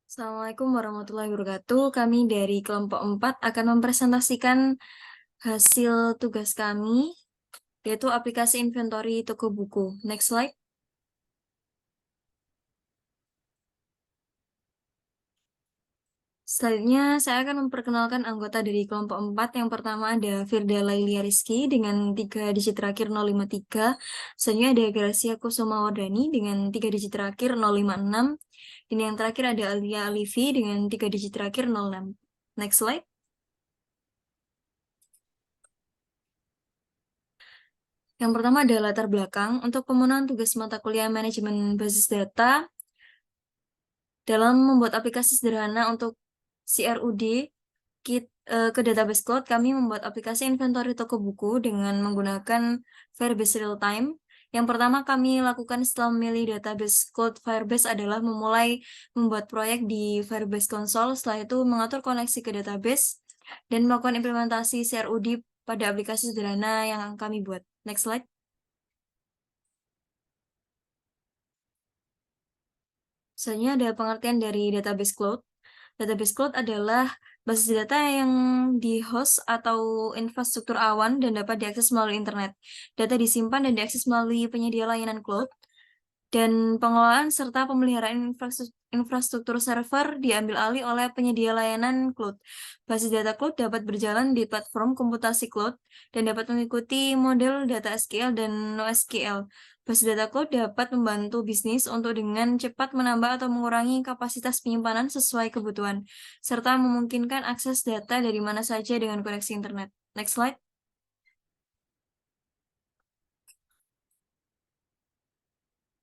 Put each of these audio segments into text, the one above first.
Assalamualaikum warahmatullahi wabarakatuh. Kami dari kelompok 4 akan mempresentasikan hasil tugas kami, yaitu aplikasi inventory toko buku. Next slide. Selanjutnya, saya akan memperkenalkan anggota dari kelompok 4. Yang pertama ada Firda Lailia Rizky dengan 3 digit terakhir 053. Selanjutnya ada Gracia Kusuma Wardani dengan 3 digit terakhir 056. Dan yang terakhir ada Alia Alivi dengan 3 digit terakhir 06. Next slide. Yang pertama ada latar belakang untuk pemenuhan tugas mata kuliah manajemen basis data dalam membuat aplikasi sederhana untuk CRUD ke database cloud. Kami membuat aplikasi inventory toko buku dengan menggunakan Firebase Real Time. Yang pertama kami lakukan setelah memilih database cloud Firebase adalah memulai membuat proyek di Firebase Console. Setelah itu mengatur koneksi ke database dan melakukan implementasi CRUD pada aplikasi sederhana yang kami buat. Next slide. Selanjutnya ada pengertian dari database cloud. Database cloud adalah basis data yang di-host atau infrastruktur awan dan dapat diakses melalui internet. Data disimpan dan diakses melalui penyedia layanan cloud, dan pengelolaan serta pemeliharaan infrastruktur server diambil alih oleh penyedia layanan cloud. Basis data cloud dapat berjalan di platform komputasi cloud dan dapat mengikuti model data SQL dan NoSQL. Basis data cloud dapat membantu bisnis untuk dengan cepat menambah atau mengurangi kapasitas penyimpanan sesuai kebutuhan, serta memungkinkan akses data dari mana saja dengan koneksi internet. Next slide.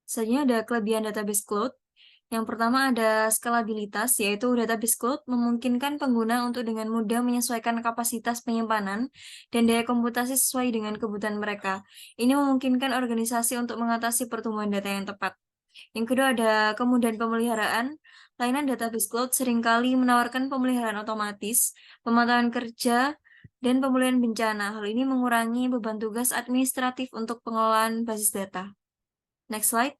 Selanjutnya ada kelebihan database cloud. Yang pertama ada skalabilitas, yaitu database cloud memungkinkan pengguna untuk dengan mudah menyesuaikan kapasitas penyimpanan dan daya komputasi sesuai dengan kebutuhan mereka. Ini memungkinkan organisasi untuk mengatasi pertumbuhan data yang tepat. Yang kedua ada kemudahan pemeliharaan. Layanan database cloud seringkali menawarkan pemeliharaan otomatis, pemantauan kerja, dan pemulihan bencana. Hal ini mengurangi beban tugas administratif untuk pengelolaan basis data. Next slide.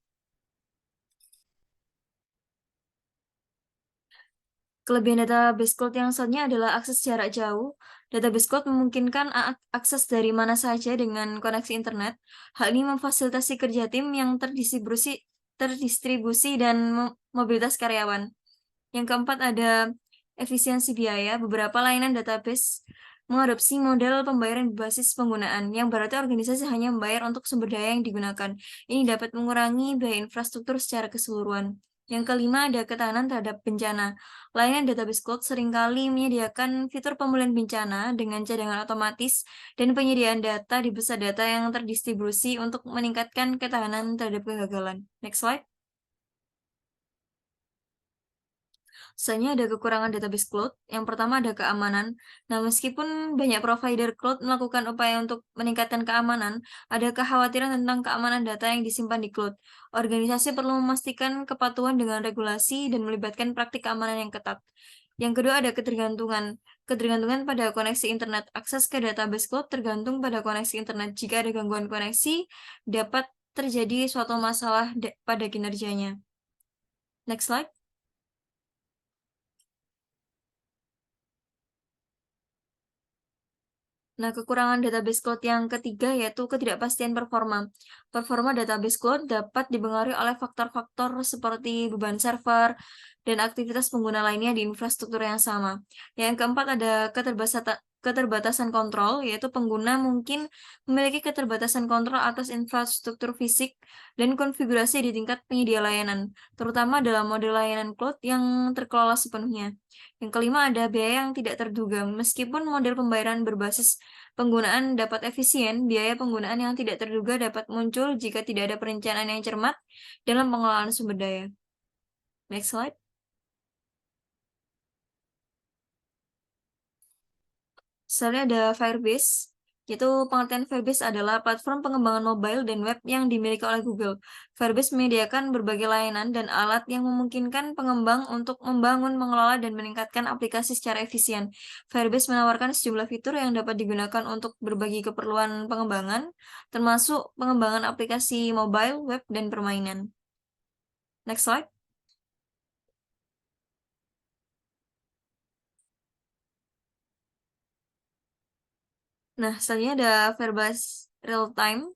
Kelebihan database cloud yang selanjutnya adalah akses jarak jauh. Database cloud memungkinkan akses dari mana saja dengan koneksi internet. Hal ini memfasilitasi kerja tim yang terdistribusi dan mobilitas karyawan. Yang keempat ada efisiensi biaya. Beberapa layanan database mengadopsi model pembayaran berbasis penggunaan, yang berarti organisasi hanya membayar untuk sumber daya yang digunakan. Ini dapat mengurangi biaya infrastruktur secara keseluruhan. Yang kelima ada ketahanan terhadap bencana. Layanan database cloud seringkali menyediakan fitur pemulihan bencana dengan cadangan otomatis dan penyediaan data di besar data yang terdistribusi untuk meningkatkan ketahanan terhadap kegagalan. Next slide. Selanjutnya ada kekurangan database cloud. Yang pertama ada keamanan. Nah, meskipun banyak provider cloud melakukan upaya untuk meningkatkan keamanan, ada kekhawatiran tentang keamanan data yang disimpan di cloud. Organisasi perlu memastikan kepatuhan dengan regulasi dan melibatkan praktik keamanan yang ketat. Yang kedua ada ketergantungan. Ketergantungan pada koneksi internet. Akses ke database cloud tergantung pada koneksi internet. Jika ada gangguan koneksi, dapat terjadi suatu masalah pada kinerjanya. Next slide. Nah, kekurangan database cloud yang ketiga yaitu ketidakpastian performa. Performa database cloud dapat dipengaruhi oleh faktor-faktor seperti beban server dan aktivitas pengguna lainnya di infrastruktur yang sama. Yang keempat ada keterbatasan kontrol, yaitu pengguna mungkin memiliki keterbatasan kontrol atas infrastruktur fisik dan konfigurasi di tingkat penyedia layanan, terutama dalam model layanan cloud yang terkelola sepenuhnya. Yang kelima ada biaya yang tidak terduga. Meskipun model pembayaran berbasis penggunaan dapat efisien, biaya penggunaan yang tidak terduga dapat muncul jika tidak ada perencanaan yang cermat dalam pengelolaan sumber daya. Next slide. Misalnya ada Firebase. yaitu pengertian Firebase adalah platform pengembangan mobile dan web yang dimiliki oleh Google. Firebase menyediakan berbagai layanan dan alat yang memungkinkan pengembang untuk membangun, mengelola, dan meningkatkan aplikasi secara efisien. Firebase menawarkan sejumlah fitur yang dapat digunakan untuk berbagi keperluan pengembangan, termasuk pengembangan aplikasi mobile, web, dan permainan. Next slide. Nah, selanjutnya ada Firebase Real-Time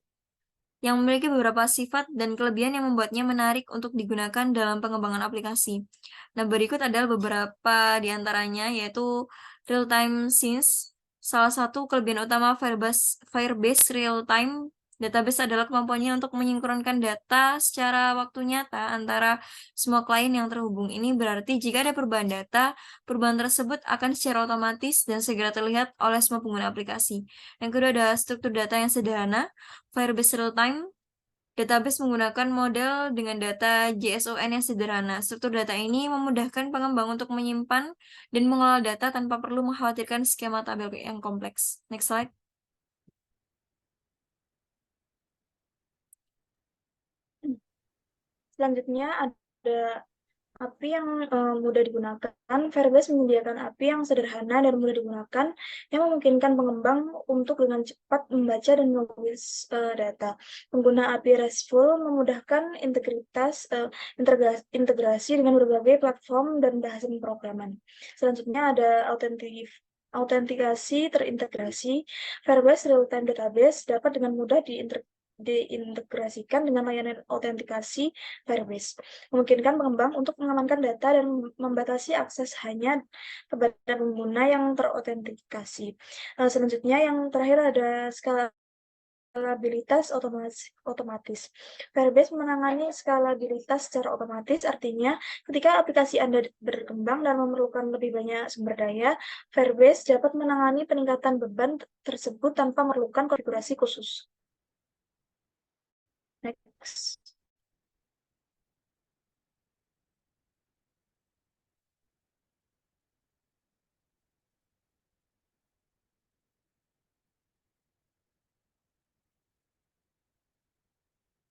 yang memiliki beberapa sifat dan kelebihan yang membuatnya menarik untuk digunakan dalam pengembangan aplikasi. Nah, berikut adalah beberapa di antaranya, yaitu real-time scenes. Salah satu kelebihan utama Firebase Real-Time Database adalah kemampuannya untuk menyinkronkan data secara waktu nyata antara semua klien yang terhubung. Ini berarti jika ada perubahan data, perubahan tersebut akan secara otomatis dan segera terlihat oleh semua pengguna aplikasi. Yang kedua ada struktur data yang sederhana. Firebase Real-Time Database menggunakan model dengan data JSON yang sederhana. Struktur data ini memudahkan pengembang untuk menyimpan dan mengelola data tanpa perlu mengkhawatirkan skema tabel yang kompleks. Next slide. Selanjutnya ada API yang mudah digunakan. Firebase menyediakan API yang sederhana dan mudah digunakan yang memungkinkan pengembang untuk dengan cepat membaca dan menulis data. Pengguna API RESTful memudahkan integrasi dengan berbagai platform dan bahasa pemrograman. Selanjutnya ada autentikasi terintegrasi. Firebase Real-Time Database dapat dengan mudah diintegrasikan dengan layanan autentikasi Firebase, memungkinkan pengembang untuk mengamankan data dan membatasi akses hanya kepada pengguna yang terautentikasi. Selanjutnya yang terakhir ada skalabilitas otomatis. Firebase menangani skalabilitas secara otomatis, artinya ketika aplikasi Anda berkembang dan memerlukan lebih banyak sumber daya, Firebase dapat menangani peningkatan beban tersebut tanpa memerlukan konfigurasi khusus. Next.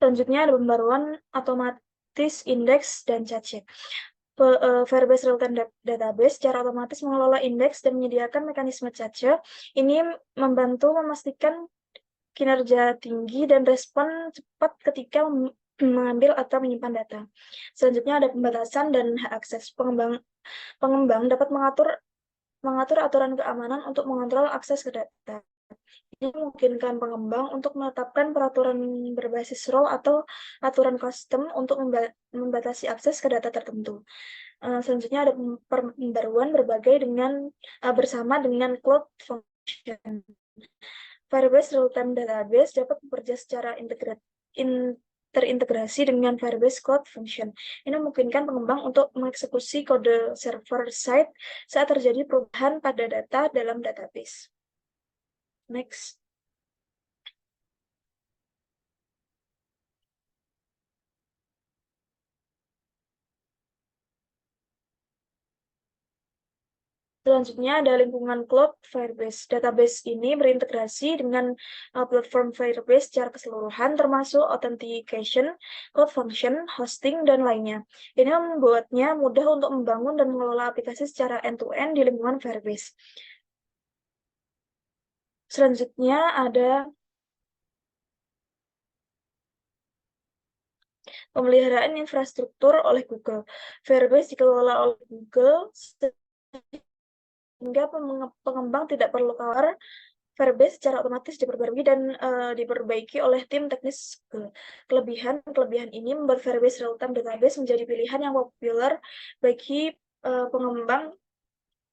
Selanjutnya ada pembaruan otomatis indeks dan cache. Firebase Real-Time Database secara otomatis mengelola indeks dan menyediakan mekanisme cache. Ini membantu memastikan kinerja tinggi dan respon cepat ketika mengambil atau menyimpan data. Selanjutnya ada pembatasan dan hak akses. Pengembang dapat mengatur aturan keamanan untuk mengontrol akses ke data. Ini memungkinkan pengembang untuk menetapkan peraturan berbasis role atau aturan custom untuk membatasi akses ke data tertentu. Selanjutnya ada pembaruan bersama dengan Cloud Function. Firebase Real-Time Database dapat bekerja secara terintegrasi dengan Firebase Cloud Function. Ini memungkinkan pengembang untuk mengeksekusi kode server-side saat terjadi perubahan pada data dalam database. Next. Selanjutnya ada lingkungan cloud Firebase. Database ini berintegrasi dengan platform Firebase secara keseluruhan, termasuk authentication, cloud function, hosting, dan lainnya. Ini membuatnya mudah untuk membangun dan mengelola aplikasi secara end-to-end di lingkungan Firebase. Selanjutnya ada pemeliharaan infrastruktur oleh Google. Firebase dikelola oleh Google sehingga pengembang tidak perlu khawatir. Firebase secara otomatis diperbarui dan diperbaiki oleh tim teknis Google. Kelebihan ini membuat Firebase Real-Time Database menjadi pilihan yang populer bagi pengembang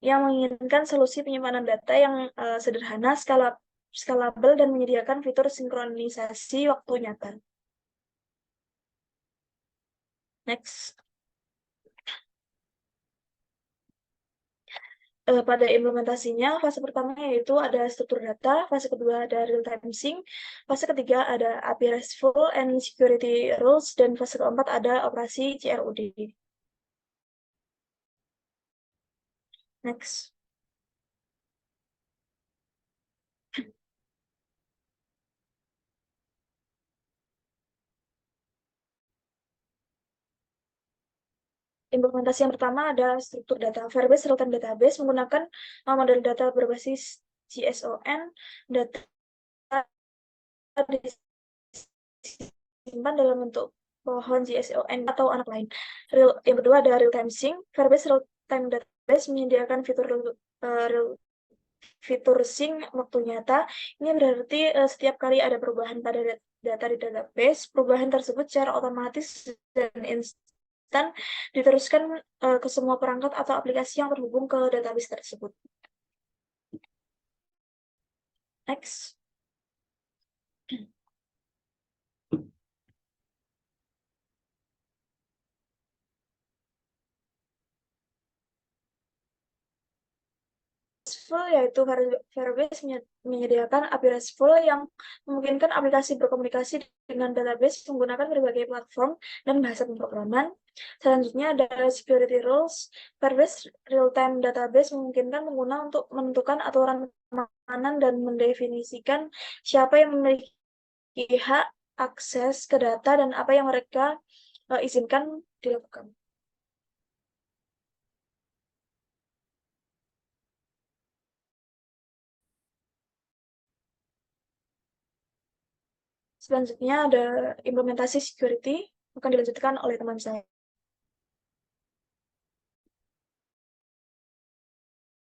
yang menginginkan solusi penyimpanan data yang sederhana, scalable, dan menyediakan fitur sinkronisasi waktu nyata. Next. Pada implementasinya, fase pertama yaitu ada struktur data, fase kedua ada real-time sync, fase ketiga ada API RESTful and security rules, dan fase keempat ada operasi CRUD. Next. Implementasi yang pertama adalah struktur data. Firebase Real-Time Database menggunakan model data berbasis JSON. Data disimpan dalam bentuk pohon JSON atau anak lain. Yang kedua ada real-time sync. Firebase Real-Time Database menyediakan fitur sync waktu nyata. Ini berarti setiap kali ada perubahan pada data di database, perubahan tersebut secara otomatis dan instan diteruskan ke semua perangkat atau aplikasi yang terhubung ke database tersebut. Next. RESTful yaitu Firebase menyediakan API RESTful yang memungkinkan aplikasi berkomunikasi dengan database menggunakan berbagai platform dan bahasa pemrograman. Selanjutnya ada security rules. Firebase Real-Time Database memungkinkan pengguna untuk menentukan aturan keamanan dan mendefinisikan siapa yang memiliki hak akses ke data dan apa yang mereka izinkan dilakukan. Selanjutnya ada implementasi security, akan dilanjutkan oleh teman saya.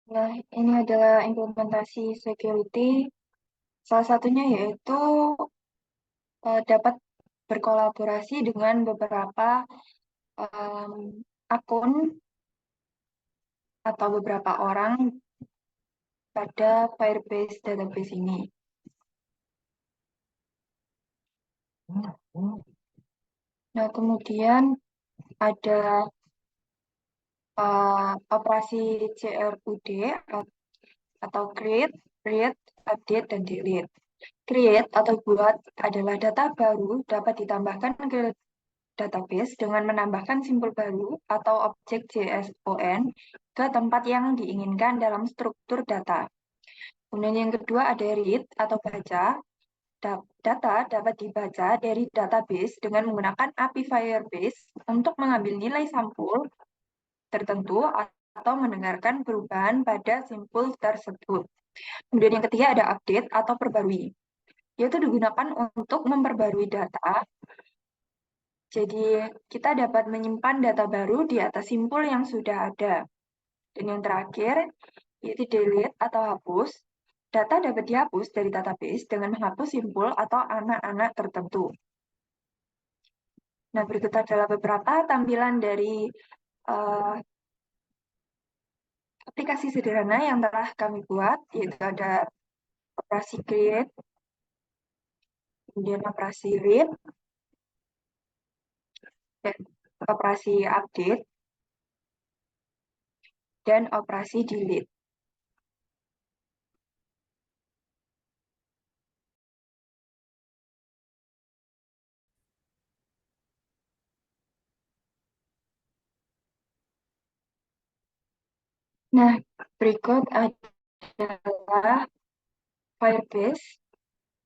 Nah, ini adalah implementasi security. Salah satunya yaitu dapat berkolaborasi dengan beberapa akun atau beberapa orang pada Firebase database ini. Nah, kemudian ada operasi CRUD atau create, read, update, dan delete. Create atau buat adalah data baru dapat ditambahkan ke database dengan menambahkan simbol baru atau objek JSON ke tempat yang diinginkan dalam struktur data. Kemudian yang kedua ada read atau baca. Data dapat dibaca dari database dengan menggunakan API Firebase untuk mengambil nilai sampul tertentu atau mendengarkan perubahan pada sampul tersebut. Kemudian yang ketiga ada update atau perbarui, yaitu digunakan untuk memperbarui data. Jadi kita dapat menyimpan data baru di atas simpul yang sudah ada. Dan yang terakhir, yaitu delete atau hapus. Data dapat dihapus dari database dengan menghapus simpul atau anak-anak tertentu. Nah, berikut adalah beberapa tampilan dari aplikasi sederhana yang telah kami buat, yaitu ada operasi create, kemudian operasi read, dan operasi update, dan operasi delete. Nah, berikut adalah Firebase,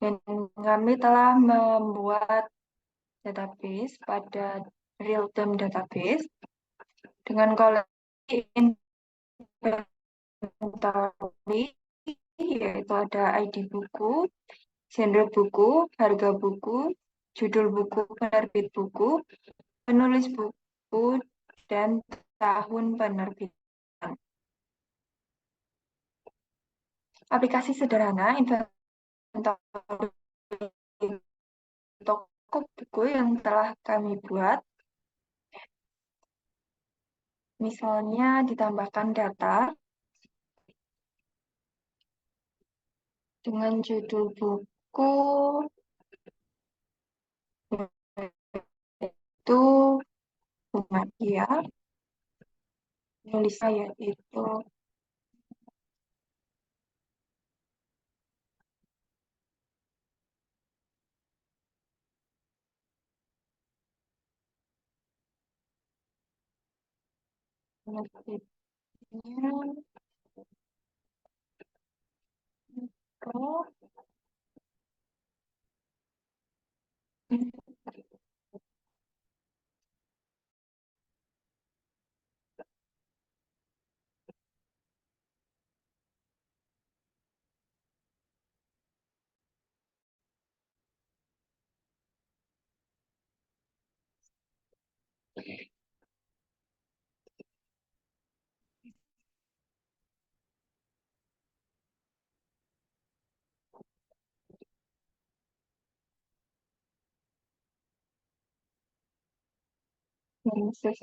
dan kami telah membuat database pada real-time database dengan koleksi inventory, yaitu ada ID buku, genre buku, harga buku, judul buku, penerbit buku, penulis buku, dan tahun penerbitan. Aplikasi sederhana inventory toko buku yang telah kami buat, misalnya ditambahkan data dengan judul buku itu Muhammadiyah, penulisnya yaitu penerbitnya itu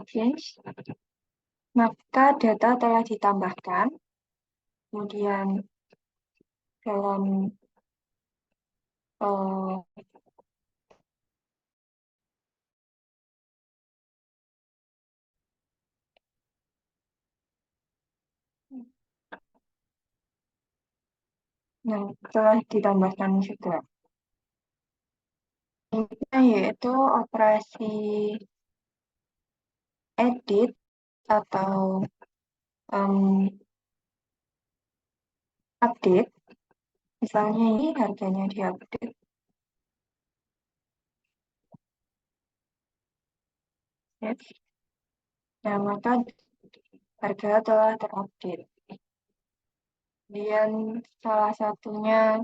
change, maka data telah ditambahkan. Kemudian dalam telah ditambahkan juga. Ini yaitu operasi edit atau update. Misalnya ini harganya diupdate. Yes. Nah, maka harga telah terupdate. Kemudian salah satunya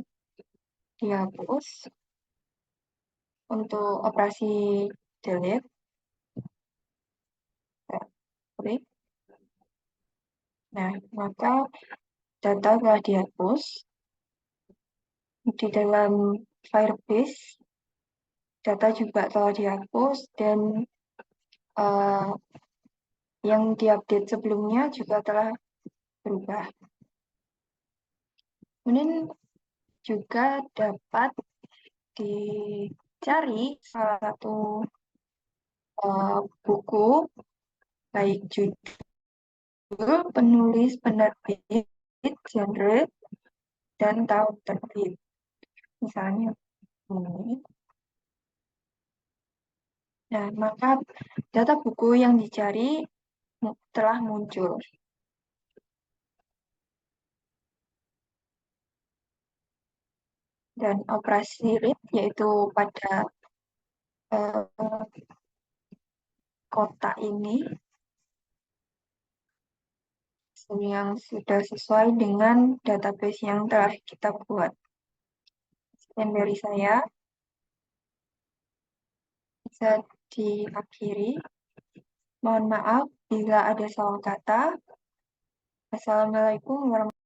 dihapus untuk operasi delete. Nah, maka data telah dihapus. Di dalam Firebase, data juga telah dihapus dan yang diupdate sebelumnya juga telah berubah. Kemudian juga dapat dicari salah satu buku, baik judul, penulis, penerbit, genre, dan tahun terbit. Misalnya ini. Nah, maka data buku yang dicari telah muncul. Dan operasi read yaitu pada kotak ini yang sudah sesuai dengan database yang telah kita buat. Sekian dari saya. Bisa diakhiri. Mohon maaf bila ada salah kata. Assalamualaikum warahmatullahi wabarakatuh.